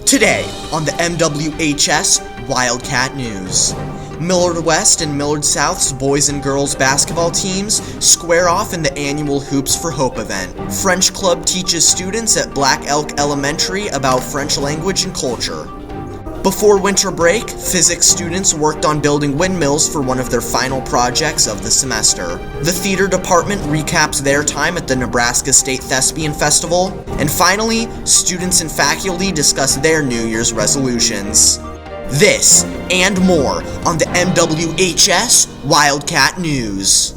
Today on the MWHS Wildcat News. Millard West and Millard South's boys and girls basketball teams square off in the annual Hoops for Hope event. French Club teaches students at Black Elk Elementary about French language and culture. Before winter break, physics students worked on building windmills for one of their final projects of the semester. The theater department recaps their time at the Nebraska State Thespian Festival. And finally, students and faculty discuss their New Year's resolutions. This and more on the MWHS Wildcat News.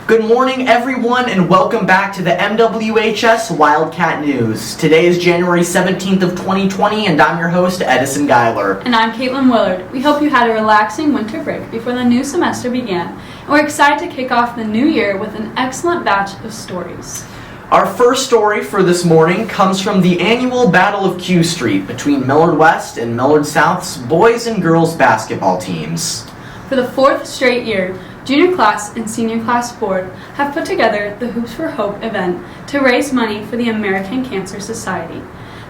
Good morning, everyone, and welcome back to the MWHS Wildcat News. Today is January 17th of 2020, and I'm your host, Edison Geiler. And I'm Caitlin Willard. We hope you had a relaxing winter break before the new semester began, and we're excited to kick off the new year with an excellent batch of stories. Our first story for this morning comes from the annual Battle of Q Street between Millard West and Millard South's boys and girls basketball teams. For the fourth straight year, Junior Class and Senior Class Board have put together the Hoops for Hope event to raise money for the American Cancer Society.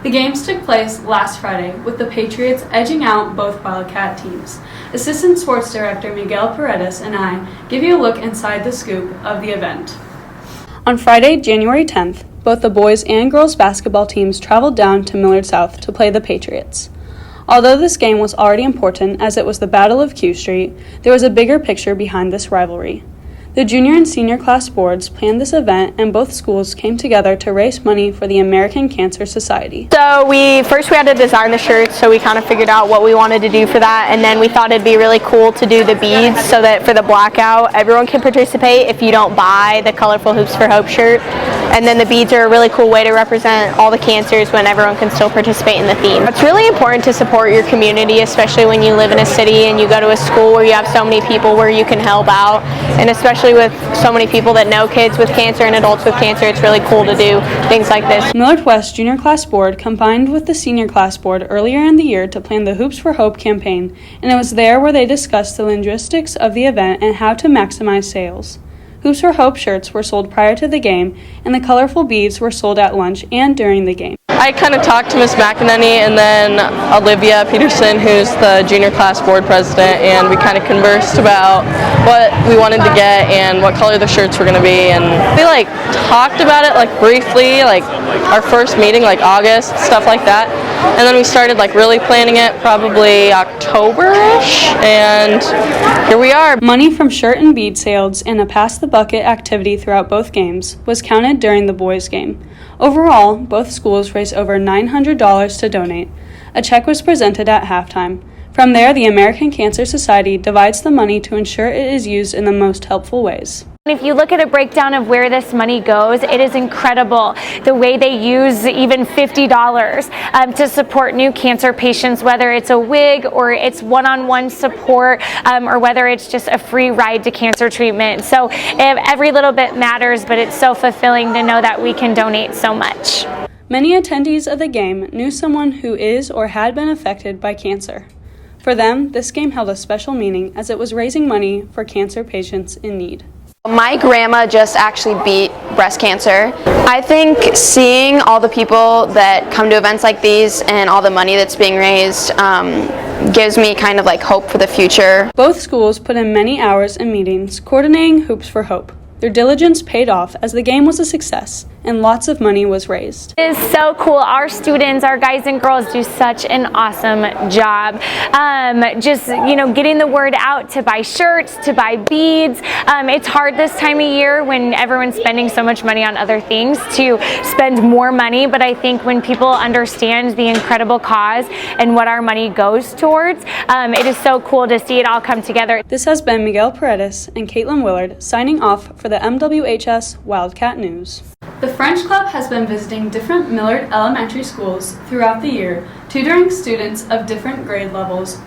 The games took place last Friday, with the Patriots edging out both Wildcat teams. Assistant Sports Director Miguel Paredes and I give you a look inside the scoop of the event. On Friday, January 10th, both the boys and girls basketball teams traveled down to Millard South to play the Patriots. Although this game was already important as it was the Battle of Q Street, there was a bigger picture behind this rivalry. The junior and senior class boards planned this event, and both schools came together to raise money for the American Cancer Society. So we had to design the shirts, so we kind of figured out what we wanted to do for that, and then we thought it'd be really cool to do the beads so that for the blackout, everyone can participate if you don't buy the colorful Hoops for Hope shirt. And then the beads are a really cool way to represent all the cancers when everyone can still participate in the theme. It's really important to support your community, especially when you live in a city and you go to a school where you have so many people where you can help out, and especially with so many people that know kids with cancer and adults with cancer, it's really cool to do things like this. Millard West Junior Class Board combined with the Senior Class Board earlier in the year to plan the Hoops for Hope campaign, and it was there where they discussed the logistics of the event and how to maximize sales. Hoops for Hope shirts were sold prior to the game, and the colorful beads were sold at lunch and during the game. I kind of talked to Miss McEnany and then Olivia Peterson, who's the junior class board president, and we kind of conversed about what we wanted to get and what color the shirts were going to be, and we talked about it briefly, our first meeting, August, stuff like that, and then we started really planning it probably October-ish, and here we are. Money from shirt and bead sales and a pass the bucket activity throughout both games was counted during the boys' game. Overall, both schools raised over $900 to donate. A check was presented at halftime. From there, the American Cancer Society divides the money to ensure it is used in the most helpful ways. If you look at a breakdown of where this money goes, it is incredible the way they use even $50 to support new cancer patients, whether it's a wig or it's one-on-one support or whether it's just a free ride to cancer treatment. So every little bit matters, but it's so fulfilling to know that we can donate so much. Many attendees of the game knew someone who is or had been affected by cancer. For them, this game held a special meaning as it was raising money for cancer patients in need. My grandma just actually beat breast cancer. I think seeing all the people that come to events like these and all the money that's being raised gives me kind of hope for the future. Both schools put in many hours and meetings coordinating Hoops for Hope. Their diligence paid off as the game was a success and lots of money was raised. It is so cool. Our students, our guys and girls do such an awesome job. Just getting the word out to buy shirts, to buy beads. It's hard this time of year when everyone's spending so much money on other things to spend more money, but I think when people understand the incredible cause and what our money goes towards, it is so cool to see it all come together. This has been Miguel Paredes and Caitlin Willard signing off for the MWHS Wildcat News. The French Club has been visiting different Millard elementary schools throughout the year, tutoring students of different grade levels.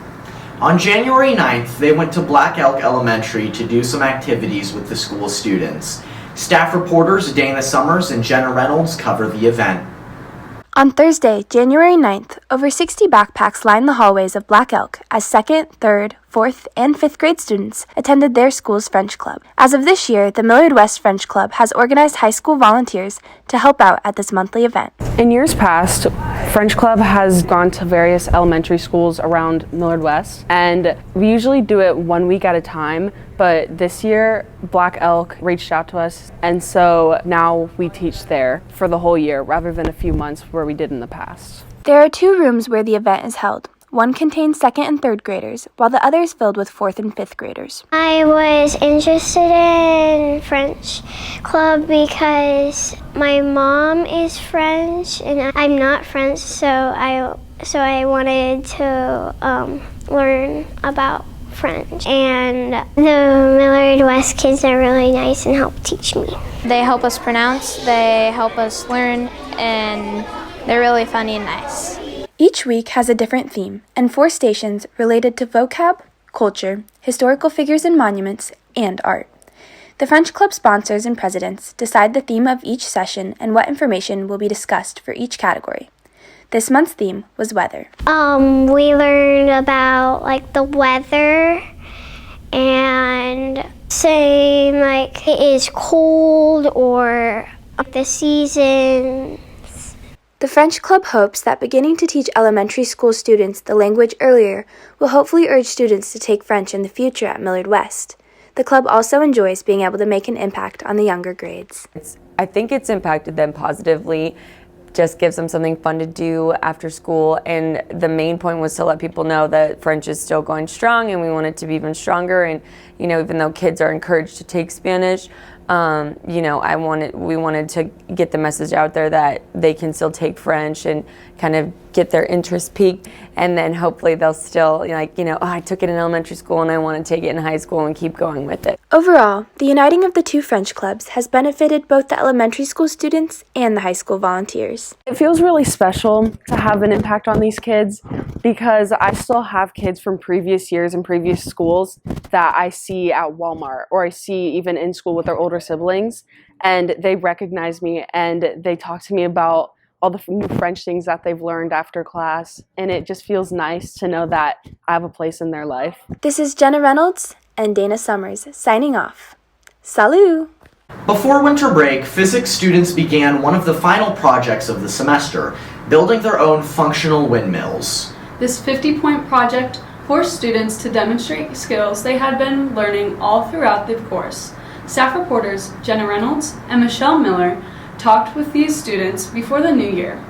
On January 9th, they went to Black Elk Elementary to do some activities with the school students. Staff reporters Dana Summers and Jenna Reynolds cover the event. On Thursday, January 9th, over 60 backpacks lined the hallways of Black Elk as 2nd, 3rd, 4th, and 5th grade students attended their school's French Club. As of this year, the Millard West French Club has organized high school volunteers to help out at this monthly event. In years past, French Club has gone to various elementary schools around Millard West, and we usually do it 1 week at a time, but this year Black Elk reached out to us, and so now we teach there for the whole year rather than a few months where we did in the past. There are 2 rooms where the event is held. One contains 2nd and 3rd graders, while the other is filled with 4th and 5th graders. I was interested in French Club because my mom is French and I'm not French, so I wanted to learn about French. And the Millard West kids are really nice and help teach me. They help us pronounce, they help us learn, and they're really funny and nice. Each week has a different theme and 4 stations related to vocab, culture, historical figures and monuments, and art. The French Club sponsors and presidents decide the theme of each session and what information will be discussed for each category. This month's theme was weather. We learned about the weather and saying it is cold or the season. The French Club hopes that beginning to teach elementary school students the language earlier will hopefully urge students to take French in the future at Millard West. The club also enjoys being able to make an impact on the younger grades. I think it's impacted them positively. Just gives them something fun to do after school, and the main point was to let people know that French is still going strong and we want it to be even stronger. And even though kids are encouraged to take Spanish, we wanted to get the message out there that they can still take French and kind of get their interest peaked, and then hopefully they'll still I took it in elementary school and I want to take it in high school and keep going with it. Overall, the uniting of the 2 French clubs has benefited both the elementary school students and the high school volunteers. It feels really special to have an impact on these kids because I still have kids from previous years and previous schools that I see at Walmart or I see even in school with their older siblings, and they recognize me and they talk to me about all the new French things that they've learned after class, and it just feels nice to know that I have a place in their life. This is Jenna Reynolds and Dana Summers signing off. Salut! Before winter break, physics students began one of the final projects of the semester, building their own functional windmills. This 50-point project forced students to demonstrate skills they had been learning all throughout the course. Staff reporters Jenna Reynolds and Michelle Miller talked with these students before the new year.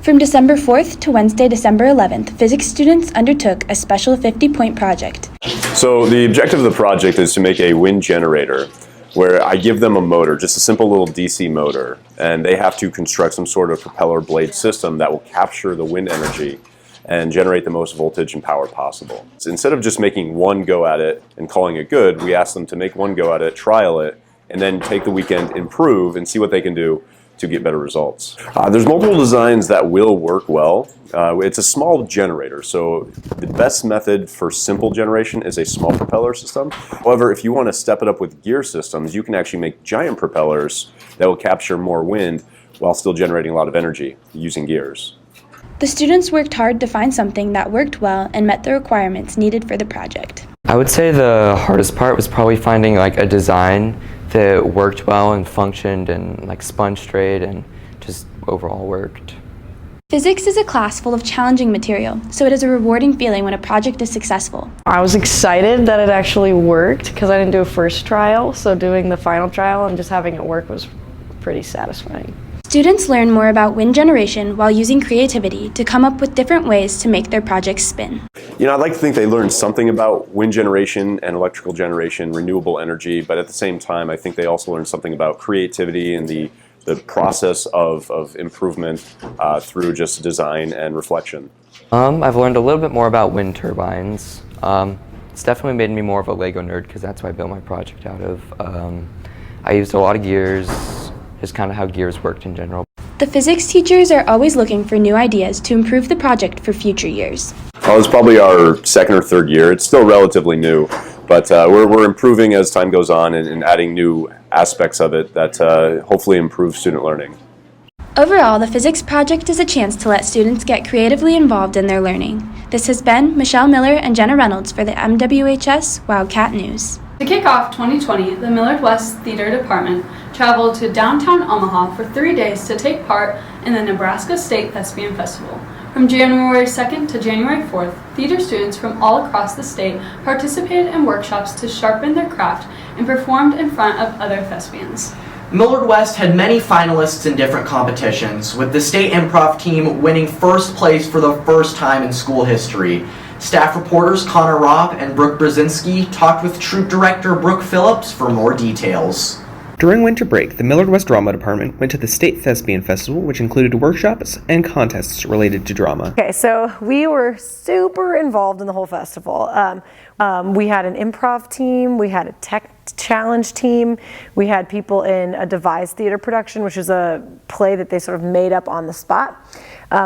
From December 4th to Wednesday, December 11th, physics students undertook a special 50-point project. So the objective of the project is to make a wind generator where I give them a motor, just a simple little DC motor, and they have to construct some sort of propeller blade system that will capture the wind energy and generate the most voltage and power possible. So instead of just making one go at it and calling it good, we ask them to make one go at it, trial it, and then take the weekend, improve, and see what they can do to get better results. There's multiple designs that will work well. It's a small generator, so the best method for simple generation is a small propeller system. However, if you want to step it up with gear systems, you can actually make giant propellers that will capture more wind while still generating a lot of energy using gears. The students worked hard to find something that worked well and met the requirements needed for the project. I would say the hardest part was probably finding a design that worked well and functioned and spun straight and just overall worked. Physics is a class full of challenging material, so it is a rewarding feeling when a project is successful. I was excited that it actually worked because I didn't do a first trial, so doing the final trial and just having it work was pretty satisfying. Students learn more about wind generation while using creativity to come up with different ways to make their projects spin. I'd like to think they learned something about wind generation and electrical generation, renewable energy, but at the same time, I think they also learned something about creativity and the process of improvement through just design and reflection. I've learned a little bit more about wind turbines. It's definitely made me more of a Lego nerd because that's what I built my project out of. I used a lot of gears, just kind of how gears worked in general. The physics teachers are always looking for new ideas to improve the project for future years. Well, it's probably our second or third year. It's still relatively new, but we're improving as time goes on and adding new aspects of it that hopefully improve student learning. Overall, the physics project is a chance to let students get creatively involved in their learning. This has been Michelle Miller and Jenna Reynolds for the MWHS Wildcat News. To kick off 2020, the Millard West Theater Department traveled to downtown Omaha for 3 days to take part in the Nebraska State Thespian Festival. From January 2nd to January 4th, theater students from all across the state participated in workshops to sharpen their craft and performed in front of other thespians. Millard West had many finalists in different competitions, with the state improv team winning first place for the first time in school history. Staff reporters Connor Robb and Brooke Brzezinski talked with troupe director Brooke Phillips for more details. During winter break, the Millard West Drama Department went to the State Thespian Festival, which included workshops and contests related to drama. Okay, so we were super involved in the whole festival. We had an improv team, we had a tech challenge team, we had people in a devised theater production, which is a play that they sort of made up on the spot.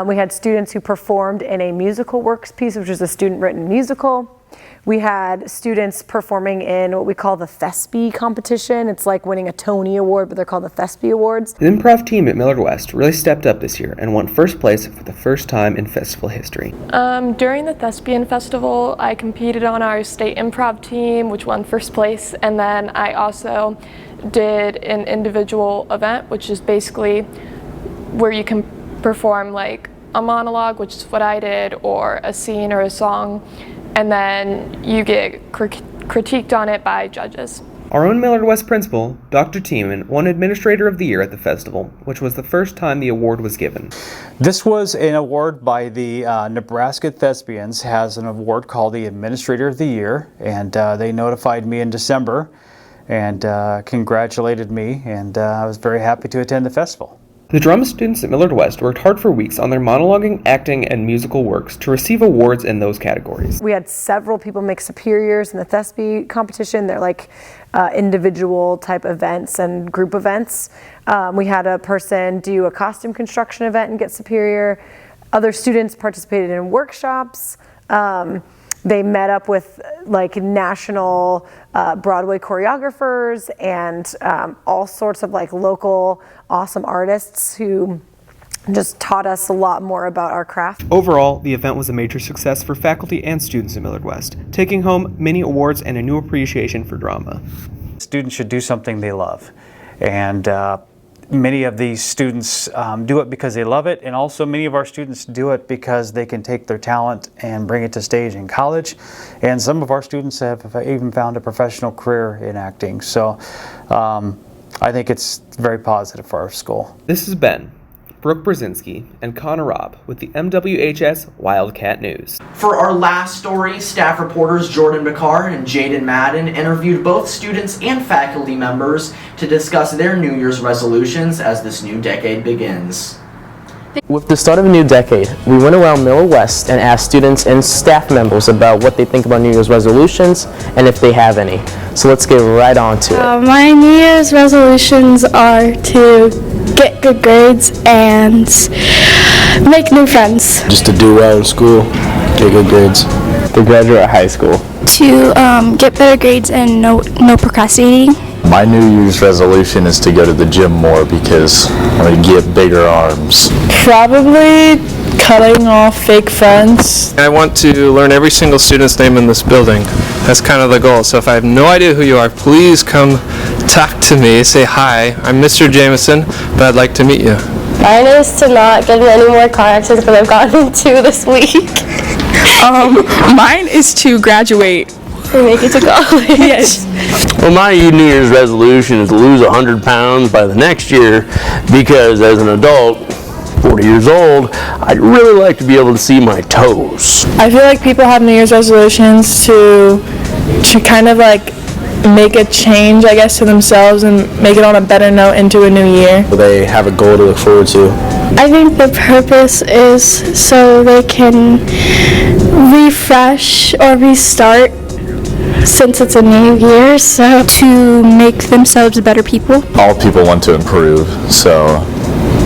We had students who performed in a musical works piece, which is a student-written musical. We had students performing in what we call the Thespi competition. It's like winning a Tony Award, but they're called the Thespi Awards. The improv team at Millard West really stepped up this year and won first place for the first time in festival history. During the Thespian Festival, I competed on our state improv team, which won first place, and then I also did an individual event, which is basically where you can perform like a monologue, which is what I did, or a scene or a song, and then you get critiqued on it by judges. Our own Millard West principal, Dr. Tiemann, won Administrator of the Year at the festival, which was the first time the award was given. This was an award by the Nebraska Thespians, has an award called the Administrator of the Year, and they notified me in December and congratulated me, and I was very happy to attend the festival. The drama students at Millard West worked hard for weeks on their monologuing, acting, and musical works to receive awards in those categories. We had several people make superiors in the Thespi competition. They're like individual type events and group events. We had a person do a costume construction event and get superior. Other students participated in workshops. They met up with like national Broadway choreographers and all sorts of like local awesome artists who just taught us a lot more about our craft. Overall, the event was a major success for faculty and students at Millard West, taking home many awards and a new appreciation for drama. Students should do something they love, and many of these students do it because they love it, and also many of our students do it because they can take their talent and bring it to stage in college, and some of our students have even found a professional career in acting. So I think it's very positive for our school. This has been Brooke Brzezinski and Connor Robb with the MWHS Wildcat News. For our last story, staff reporters Jordan Bacard and Jaden Madden interviewed both students and faculty members to discuss their New Year's resolutions as this new decade begins. With the start of a new decade, we went around Millard West and asked students and staff members about what they think about New Year's resolutions and if they have any. So let's get right on to it. My New Year's resolutions are to get good grades and make new friends. Just to do well in school, get good grades. To graduate high school. To get better grades and no procrastinating. My New Year's resolution is to go to the gym more because I want to get bigger arms. Probably cutting off fake friends. I want to learn every single student's name in this building. That's kind of the goal. So if I have no idea who you are, please come talk to me, say hi. I'm Mr. Jameson, but I'd like to meet you. Mine is to not get in any more car accidents because I've gotten into this week. Mine is to graduate. And make it to college. Yes. Well, my New Year's resolution is to lose 100 pounds by the next year because as an adult, 40 years old, I'd really like to be able to see my toes. I feel like people have New Year's resolutions to kind of like make a change, I guess, to themselves and make it on a better note into a new year. They have a goal to look forward to. I think the purpose is so they can refresh or restart since it's a new year, so to make themselves better people. All people want to improve, so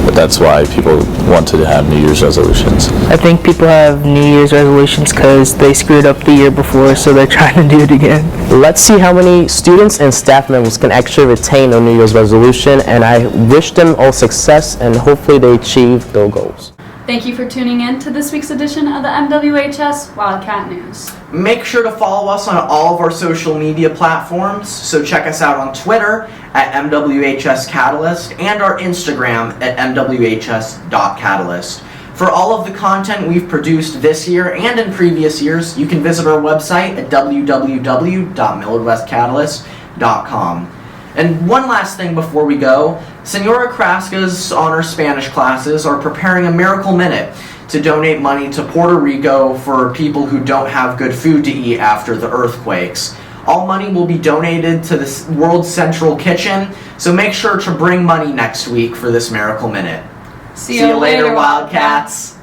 But that's why people want to have New Year's resolutions. I think people have New Year's resolutions because they screwed up the year before, so they're trying to do it again. Let's see how many students and staff members can actually retain their New Year's resolution, and I wish them all success and hopefully they achieve their goals. Thank you for tuning in to this week's edition of the MWHS Wildcat News. Make sure to follow us on all of our social media platforms, so check us out on Twitter at MWHS Catalyst and our Instagram at MWHS.Catalyst. For all of the content we've produced this year and in previous years, you can visit our website at www.MillardWestCatalyst.com. And one last thing before we go, Senora Kraska's honor Spanish classes are preparing a Miracle Minute to donate money to Puerto Rico for people who don't have good food to eat after the earthquakes. All money will be donated to the World Central Kitchen, so make sure to bring money next week for this Miracle Minute. See you later, Wildcats!